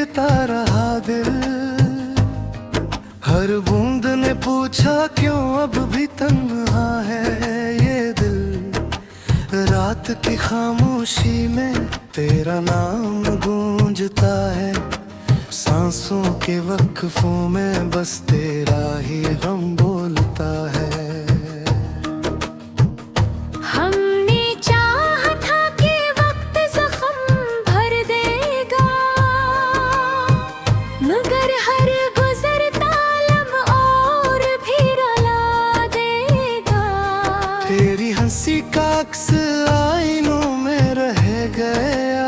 भीगता रहा दिल। हर बूंद ने पूछा क्यों अब भी तन्हा है ये दिल। रात की खामोशी में तेरा नाम गूंजता है। सांसों के वक्फों में बस तेरा ही गम बोलता है। हमने चाहा था कि वक्त जख्म भर देगा, मगर हर गुजरता लम्हा और भी रुला देगा। तेरी हंसी का अक्स आईनों में रह गया।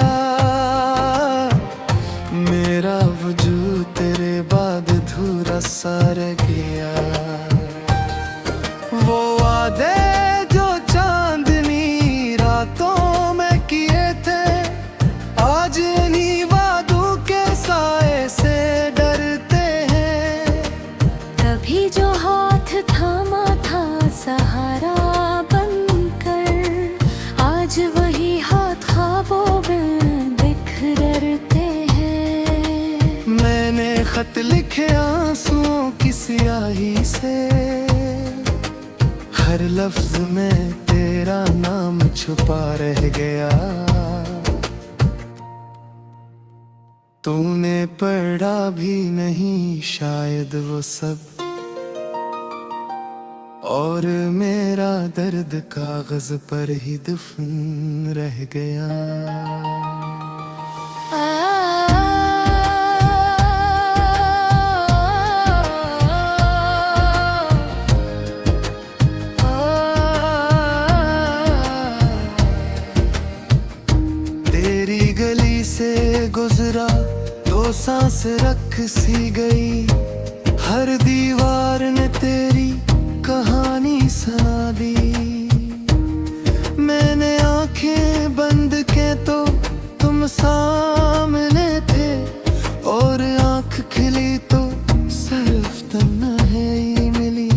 मेरा वजूद तेरे बाद अधूरा सा रह गया। वो वादे जो चांदनी रातों में किए थे, आज इन्हीं वादों के साए से डरते हैं। तभी जो हाथ थामा था सहारा बनकर, आज वही हाथ ख्वाबों में बिखरते हैं। मैंने खत लिखे आंसुओं की स्याही से, हर लफ्ज में तेरा नाम छुपा रह गया। तूने पढ़ा भी नहीं शायद वो सब, और मेरा दर्द कागज पर ही दफन रह गया। तेरी गली से गुजरा तो सांस रख सी गई। हर दीवार ने तेरी कहानी सुना दी। मैंने आंखें बंद के तो तुम सामने थे, और आंख खिली तो सिर्फ तन्हाई मिली।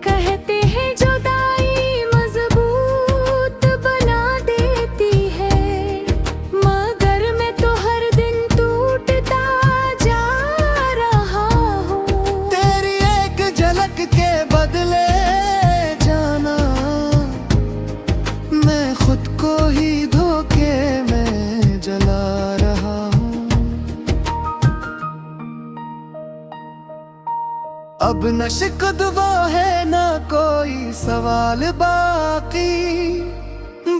कहते हैं जुदाई मजबूत बना देती है, मगर मैं तो हर दिन टूटता जा रहा हूँ। तेरी एक झलक के बदले जाना, मैं खुद को ही धोखे में जला रहा हूँ। अब न शिकवा है न कोई सवाल बाकी,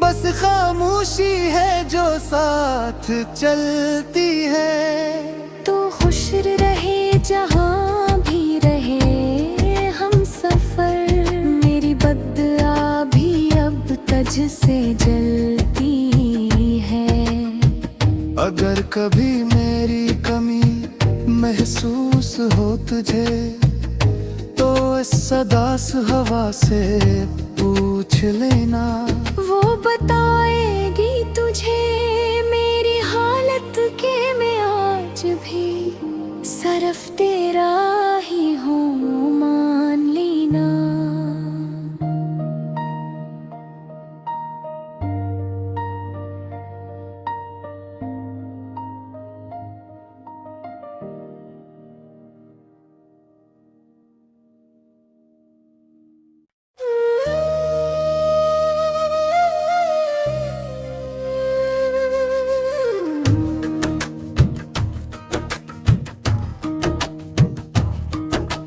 बस खामोशी है जो साथ चलती है। तो खुश रहे जहाँ भी रहे हम सफर, मेरी बद्दुआ भी अब तुझ से जलती है। अगर कभी मेरी कमी महसूस हो तुझे, तो इस सदास हवा से पूछ लेना। वो बताएगी तुझे मेरी हालत के मैं आज भी सिर्फ तेरा ही हूँ, मान लेना।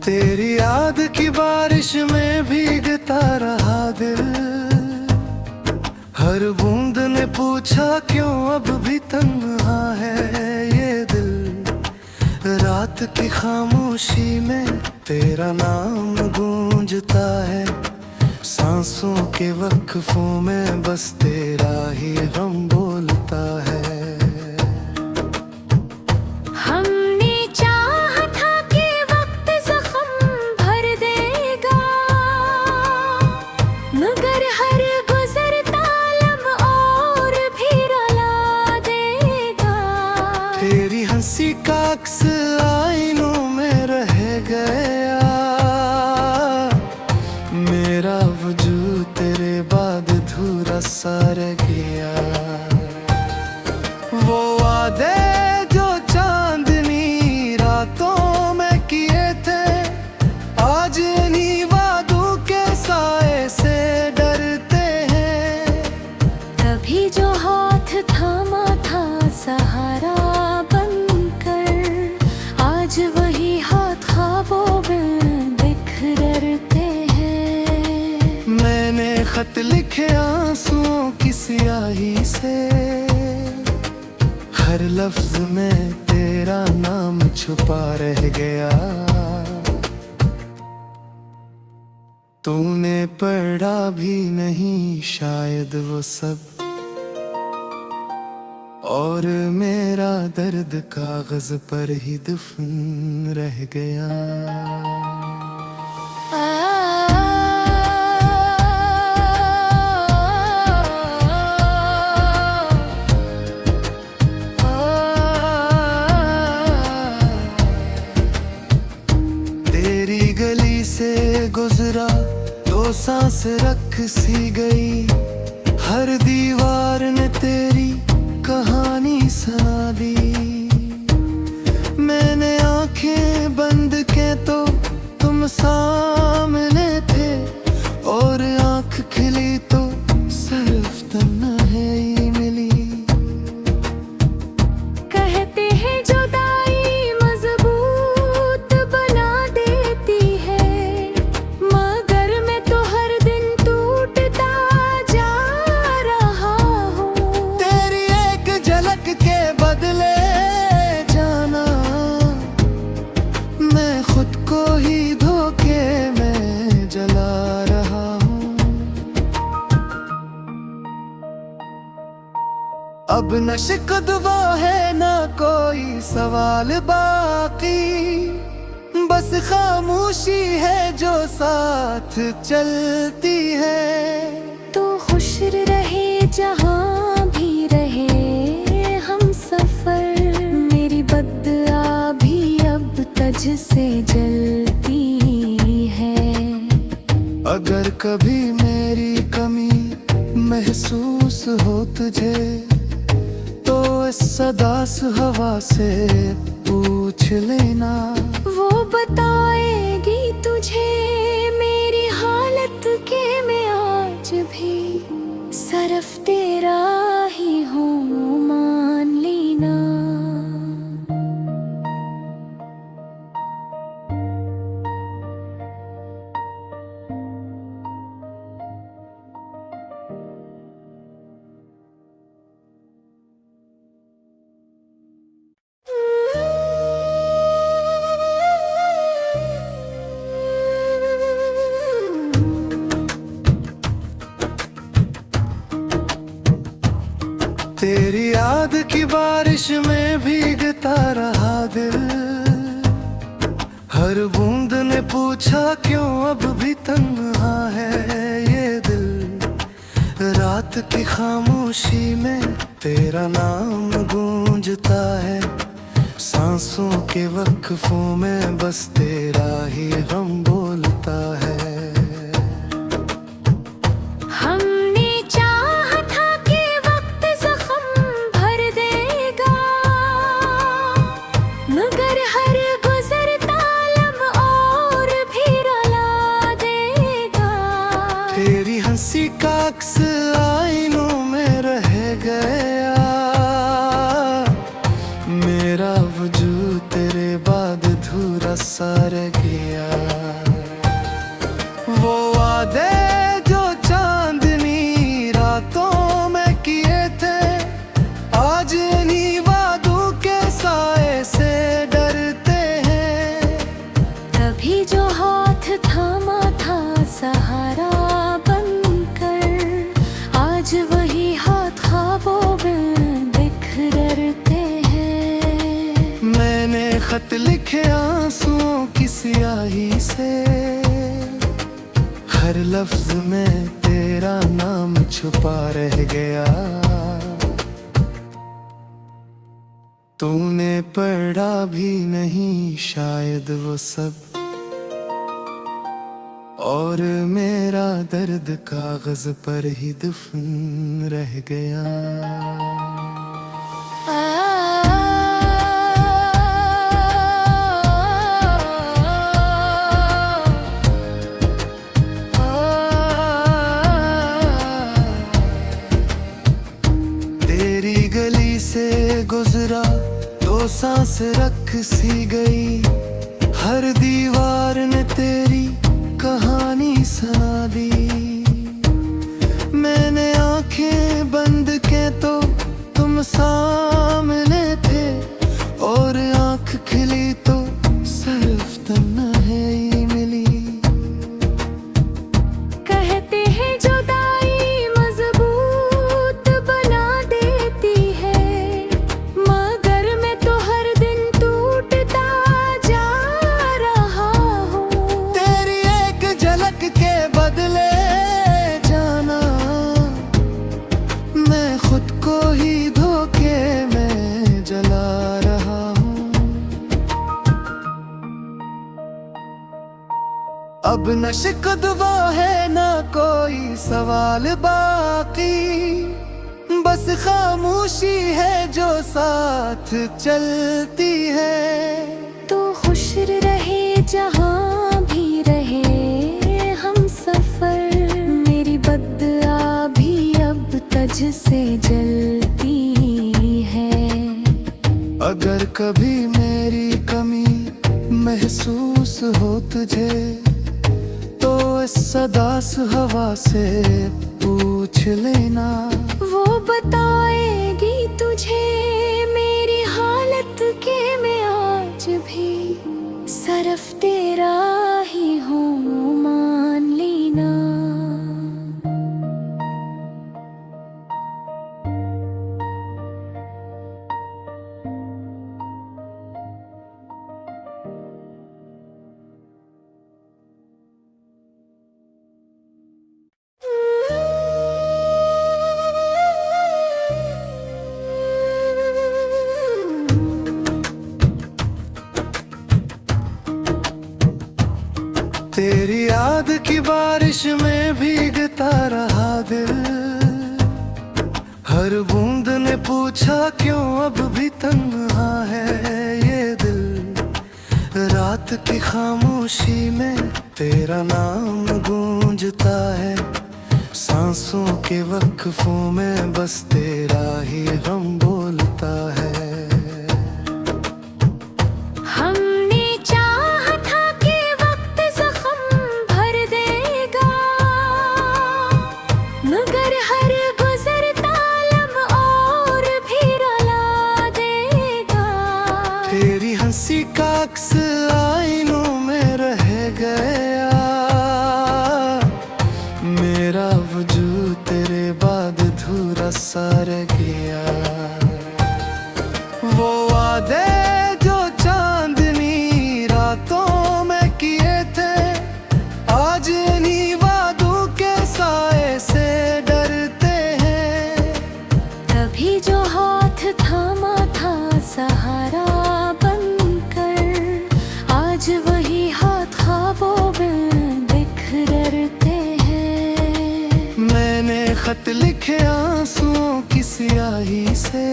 तेरी याद की बारिश में भीगता रहा दिल। हर बूंद ने पूछा क्यों अब भी तन्हा है ये दिल। रात की खामोशी में तेरा नाम गूंजता है। सांसों के वक्फों में बस तेरा ही गम बोलता है। तेरी हंसी का अक्स आईनों में रह गया। मेरा वजूद तेरे बाद अधूरा सा रह गया। वो वादे जो चांदनी रातों में किए थे, आज इन्हीं वादों के साए से डरते हैं। तभी जो हाथ थामा था सहारा बनकर, आज वही हाथ ख्वाबों में बिखरते हैं। मैंने खत लिखे आंसुओं की स्याही से, हर लफ्ज में तेरा नाम छुपा रह गया। तूने पढ़ा भी नहीं शायद वो सब, और मेरा दर्द कागज पर ही दफन रह गया। तेरी गली से गुजरा तो सांस रख सी गई, हर दीवार ने तेरी कहानी सुना दी। मैंने आंखें बंद के तो तुम सामने थे, और आंख खिली तो सिर्फ तन्हाई मिली। कहते हैं जुदाई मजबूत बना देती है, मगर मैं तो हर दिन टूटता जा रहा हूँ। तेरी एक झलक के बदले जाना, मैं खुद को ही धोखे में जला रहा हूँ। अब न शिकवा है ना कोई सवाल बाकी, बस खामोशी है जो साथ चलती है। तो खुश रहे जहाँ भी रहे हम सफर, मेरी बद्दुआ भी अब तुझ से जलती है। अगर कभी मेरी कमी महसूस हो तुझे, तो इस सदास हवा से पूछ लेना। वो बताएगी तुझे मेरी हालत के मैं आज भी सिर्फ तेरा ही हूँ, मान लेना। तेरी याद की बारिश में भीगता रहा दिल, हर बूंद ने पूछा क्यों अब भी तन्हा है ये दिल। रात की खामोशी में तेरा नाम गूंजता है, सांसों के वक्फों में बस तेरा ही गम बोलता है। हमने चाहा था कि वक्त जख्म भर देगा, मगर हर गुजरता लम्हा और भी रुला देगा। तेरी हंसी का अक्स आईनों में रह गया, मेरा वजूद तेरे बाद अधूरा सा रह गया। वो वादे जो चांदनी रातों में किए थे, आज इन्हीं वादों के साए से डरते हैं। तभी जो हाथ थामा था सहारा बनकर, आज वही हाथ ख्वाबों में बिखरते हैं। मैंने खत लिखे आंसुओं की स्याही से, हर लफ्ज में तेरा नाम छुपा रह गया। तूने पढ़ा भी नहीं शायद वो सब, और मेरा दर्द कागज पर ही दफन रह गया। गुजरा तो सांस रख सी गई, हर दीवार ने तेरी कहानी सुना दी। मैंने आंखें बंद के तो तुम सामने थे, और आंख खिली तो सिर्फ तन्हाई मिली। कहते हैं जुदाई मजबूत बना देती है, मगर मैं तो हर दिन टूटता जा रहा हूँ। तेरी एक झलक के बदले जाना, मैं खुद को ही धोखे में जला रहा हूँ। अब न शिकवा है ना कोई सवाल बाकी, बस खामोशी है जो साथ चलती है। तो खुश रहे जहाँ भी रहे हम सफर, मेरी बदआ भी अब तुझ से जलती है। अगर कभी मेरी कमी महसूस हो तुझे, तो इस सदास हवा से पूछ लेना। वो बताएगी तुझे मेरी हालत के मैं आज भी सिर्फ तेरा ही हूँ, मान लेना। तेरी याद की बारिश में भीगता रहा दिल, हर बूंद ने पूछा क्यों अब भी तन्हा है ये दिल। रात की खामोशी में तेरा नाम गूंजता है, सांसों के वक्फों में बस तेरा ही गम बोलता है। तेरी हंसी का अक्स आईनों में रह गया, मेरा वजूद तेरे बाद अधूरा सा रह गया। वो वादे जो चांदनी रातों में किए थे, आज इन्हीं वादों के साए से डरते हैं। तभी जो हाथ थामा था सहारा बनकर, आज वही हाथ ख्वाबों में बिखरते हैं। मैंने खत लिखे आंसुओं की स्याही से,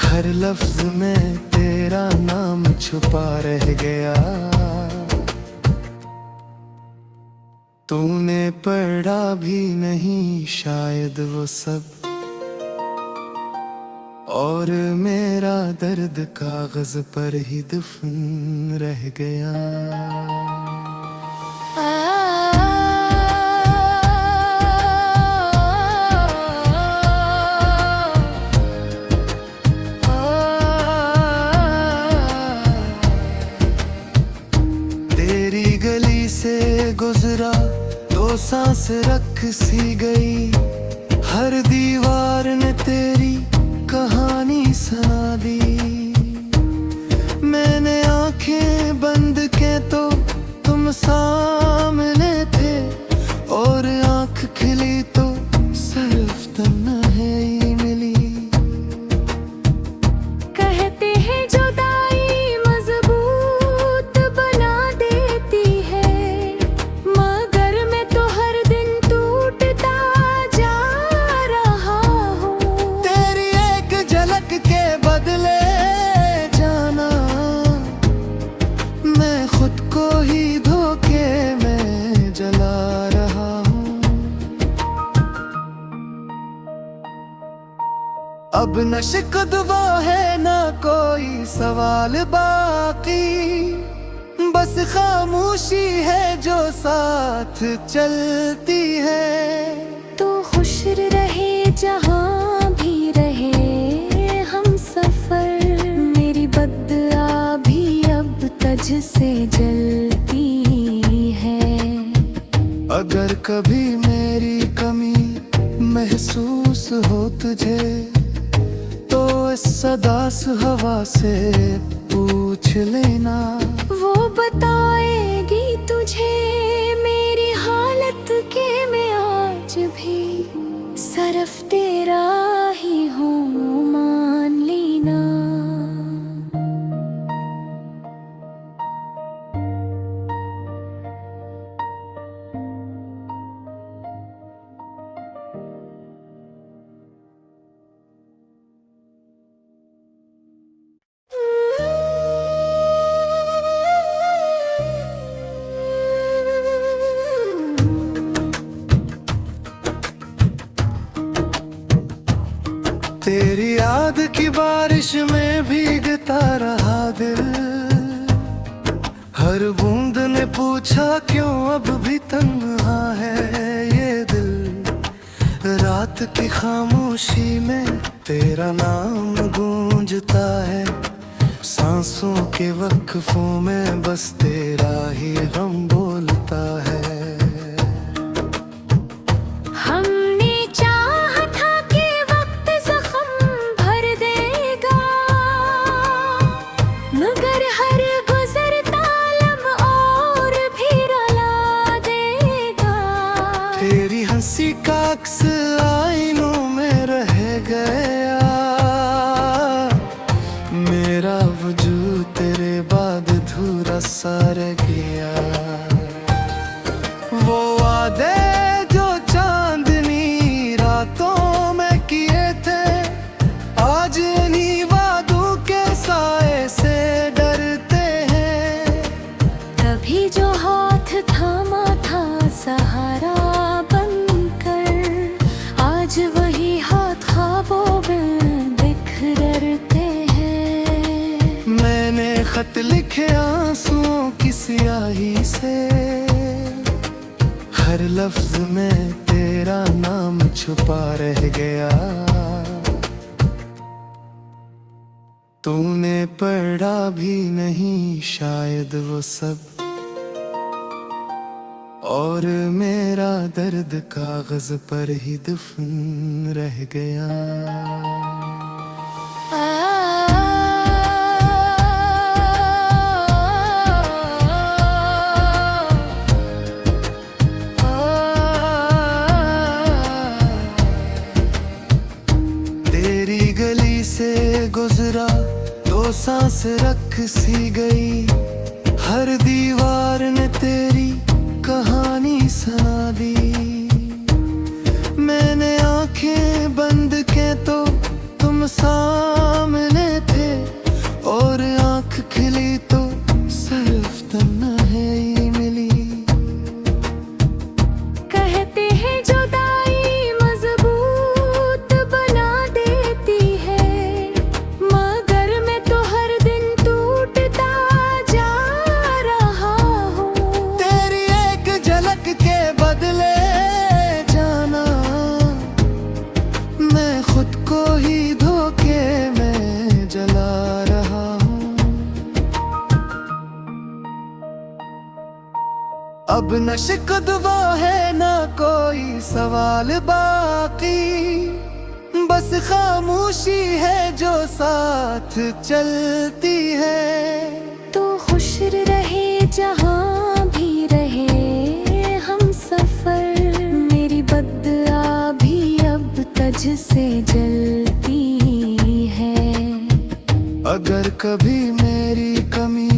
हर लफ्ज में तेरा नाम छुपा रह गया। तूने पढ़ा भी नहीं शायद वो सब, और मेरा दर्द कागज पर ही दफन रह गया। तेरी गली से गुजरा तो सांस रख सी गई, हर दीवार ने तेरी कहानी सुना दी। मैंने आंखें बंद के तो तुम सामने थे, और आंख खिली तो सिर्फ तन्हाई मिली। कहते हैं जुदाई मजबूत बना देती है, मगर मैं तो हर दिन टूटता जा रहा हूँ। तेरी एक झलक के बदले जाना, मैं खुद को ही धोखे में जला रहा हूँ। अब न शिकवा है ना कोई सवाल बाकी, बस खामोशी है जो साथ चलती है। तो खुश रहे जहाँ भी रहे हम सफर, मेरी बद्दुआ भी अब तुझ से जलती है। अगर कभी मेरी कमी महसूस हो तुझे, तो इस सदास हवा से पूछ लेना। वो बताएगी तुझे मेरी हालत के मैं आज भी सिर्फ तेरा ही हूँ, मान लेना। तेरी याद की बारिश में भीगता रहा दिल, हर बूंद ने पूछा क्यों अब भी तन्हा है ये दिल। रात की खामोशी में तेरा नाम गूंजता है, सांसों के वक्फों में बस तेरा ही गम बोलता है। हमने चाहा था कि वक्त जख्म भर देगा, मगर हर गुजरता लम्हा और भी रुला देगा। तेरी हंसी का अक्स आईनों में रह गया, मेरा वजूद तेरे बाद अधूरा सा रह गया। वो वादे जो चांदनी रातों में किए थे, आज इन्हीं वादों के साए से डरते हैं। तभी जो हाथ थामा था सहारा बनकर, आज वही हाथ ख्वाबों में बिखरते हैं। मैंने खत लिखे आंसुओं की स्याही से, हर लफ्ज में तेरा नाम छुपा रह गया। तूने पढ़ा भी नहीं शायद वो सब, और मेरा दर्द कागज पर ही दफन रह गया। तेरी गली से गुजरा तो सांस रख सी गई, हर दीवार ने तेरी कहानी सुना दी। मैंने आंखें बंद के तो तुम सामने थे, और आंख खिली तो सिर्फ तन्हाई मिली। कहते हैं जुदाई मजबूत बना देती है, मगर मैं तो हर दिन टूटता जा रहा हूँ। तेरी एक झलक के बदले जाना, मैं खुद को ही धोखे में जला रहा हूँ। अब न शिकवा है ना कोई सवाल बाकी, बस खामोशी है जो साथ चलती है। तो खुश रहे जहाँ भी रहे हम सफर, मेरी बद्दुआ भी अब तुझ से जलती है। अगर कभी मेरी कमी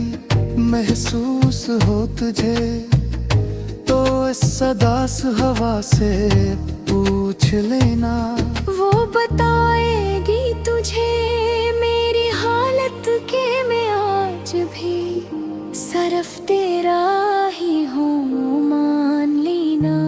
महसूस हो तुझे, तो इस सदास हवा से पूछ लेना। वो बताएगी तुझे मेरी हालत के मैं आज भी सिर्फ तेरा ही हूँ, मान लेना।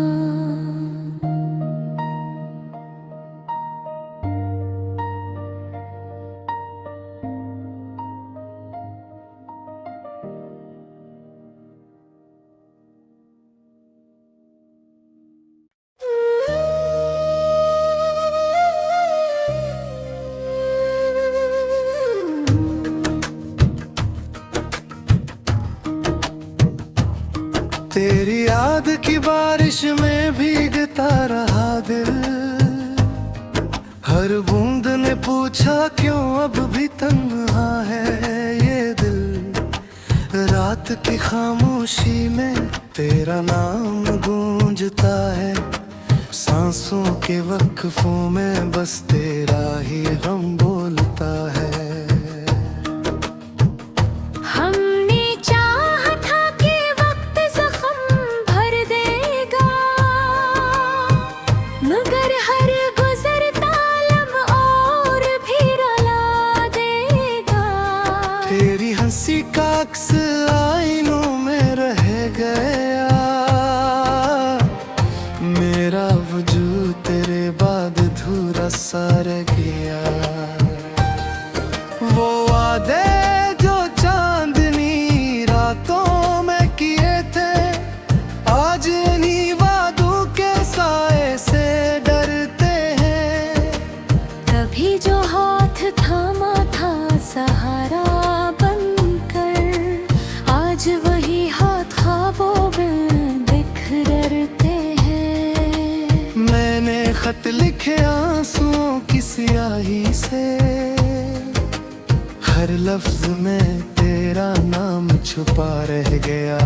तेरी याद की बारिश में भीगता रहा दिल, हर बूंद ने पूछा क्यों अब भी तन्हा है ये दिल। रात की खामोशी में तेरा नाम गूंजता है, सांसों के वक्फों में बस तेरा ही गम बोलता है। तेरी हंसी का अक्स आईनों में रह गया, मेरा वजूद तेरे बाद अधूरा सा रह गया। वो वादे जो चांदनी रातों में किए थे, आज इन्हीं वादों के साए से डरते हैं। तभी जो हाथ थामा था सहारा बनकर, आज वही हाथ ख्वाबों में बिखरते हैं। मैंने खत लिखे आंसुओं की स्याही से, हर लफ्ज में तेरा नाम छुपा रह गया।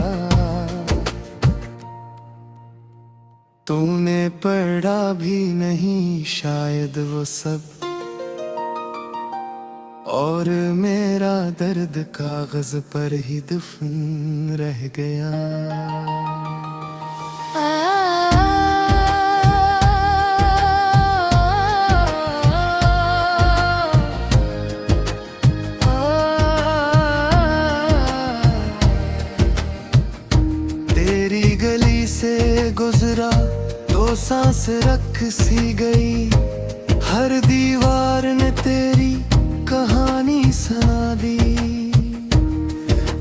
तूने पढ़ा भी नहीं शायद वो सब, और मेरा दर्द कागज पर ही दफन रह गया। तेरी गली से गुजरा तो सांस रख सी गई, हर दीवार ने तेरी कहानी सुना दी।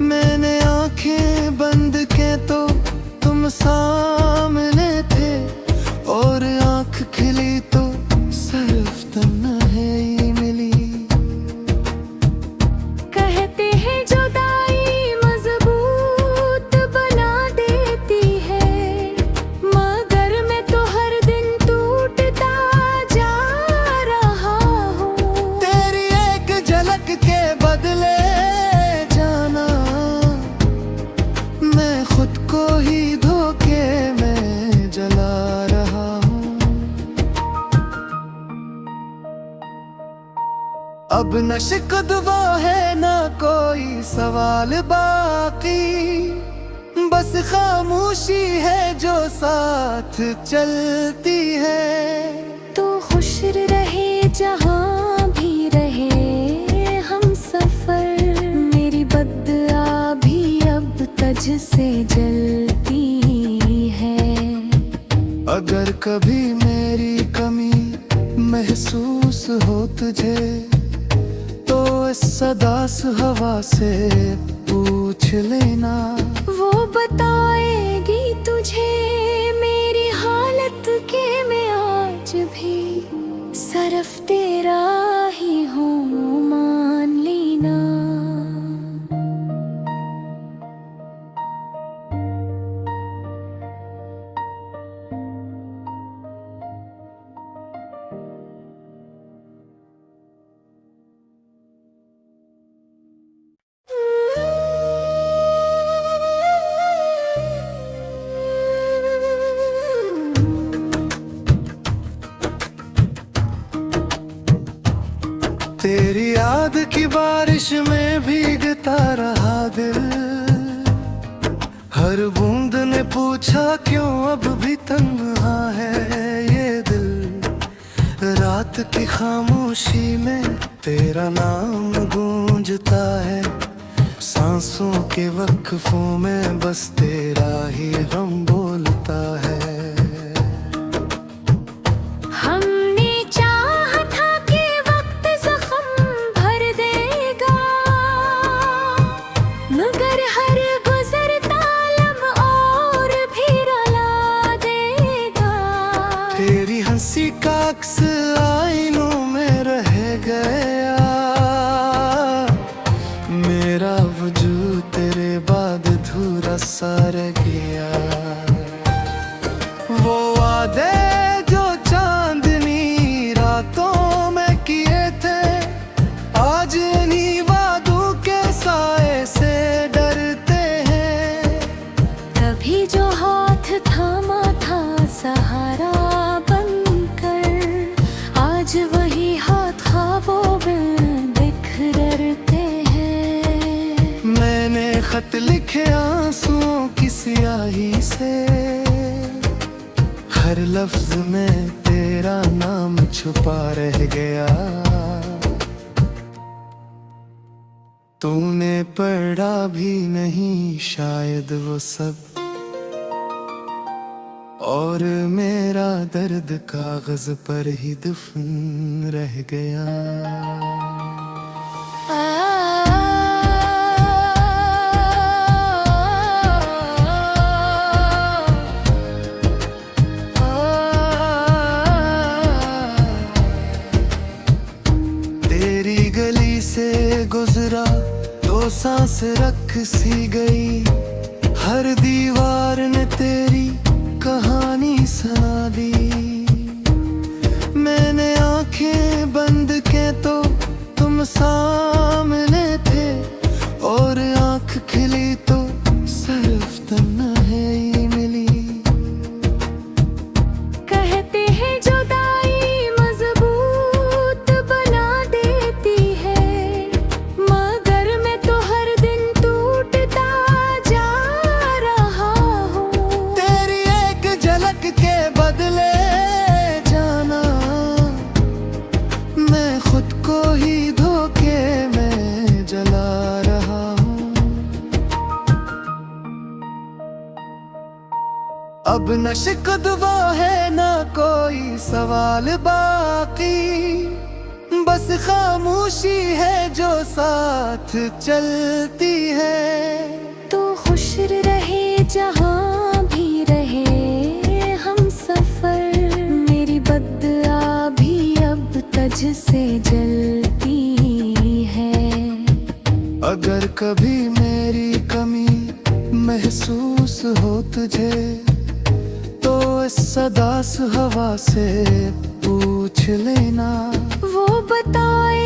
मैंने आंखें बंद के तो तुम सामने थे, और आंख खिली तो सिर्फ तन्हाई मिली। कहते हैं जुदाई मजबूत बना देती है, मगर मैं तो हर दिन टूटता जा रहा हूँ। तेरी एक झलक के बदले जाना, मैं खुद को ही धोखे में जला रहा हूँ। अब न शिकवा है ना कोई सवाल बाकी, बस खामोशी है जो साथ चलती है। तो खुश रहे जहाँ भी रहे हम सफर, मेरी बद्दुआ भी अब तज से जलती है। अगर कभी मेरी कमी महसूस हो तुझे, तो इस सदास हवा से पूछ लेना। वो बताएगी तुझे मेरी हालत के मैं आज भी सिर्फ तेरा ही हूँ, मान लेना। तेरी याद की बारिश में भीगता रहा दिल, हर बूंद ने पूछा क्यों अब भी तन्हा है ये दिल। रात की खामोशी में तेरा नाम गूंजता है, सांसों के वक्फों में बस तेरा ही गम बोलता है। तेरी हंसी का अक्स आईनों में रह गया, मेरा वजूद तेरे बाद अधूरा सा रह गया। खत लिखे आंसुओं की स्याही से, हर लफ्ज में तेरा नाम छुपा रह गया। तूने पढ़ा भी नहीं शायद वो सब, और मेरा दर्द कागज पर ही दफन रह गया। तेरी गली से गुजरा तो सांस रख सी गई, हर दीवार ने तेरी कहानी सुना दी। मैंने आंखें बंद के तो तुम सामने थे, और आंख खिली तो सिर्फ तन्हाई मिली। कहते हैं जुदाई मजबूत बना देती है, मगर मैं तो हर दिन टूटता जा रहा हूँ। तेरी एक झलक के बदले जाना, मैं खुद को ही धोखे में जला रहा हूँ। अब न शिकवा है ना कोई सवाल बाकी, बस खामोशी है जो साथ चलती है। तो खुश रहे जहाँ भी रहे हम सफर, मेरी बद्दुआ भी अब तुझ से जलती है। अगर कभी मेरी कमी महसूस हो तुझे, तो इस सदास हवा से पूछ लेना। वो बताए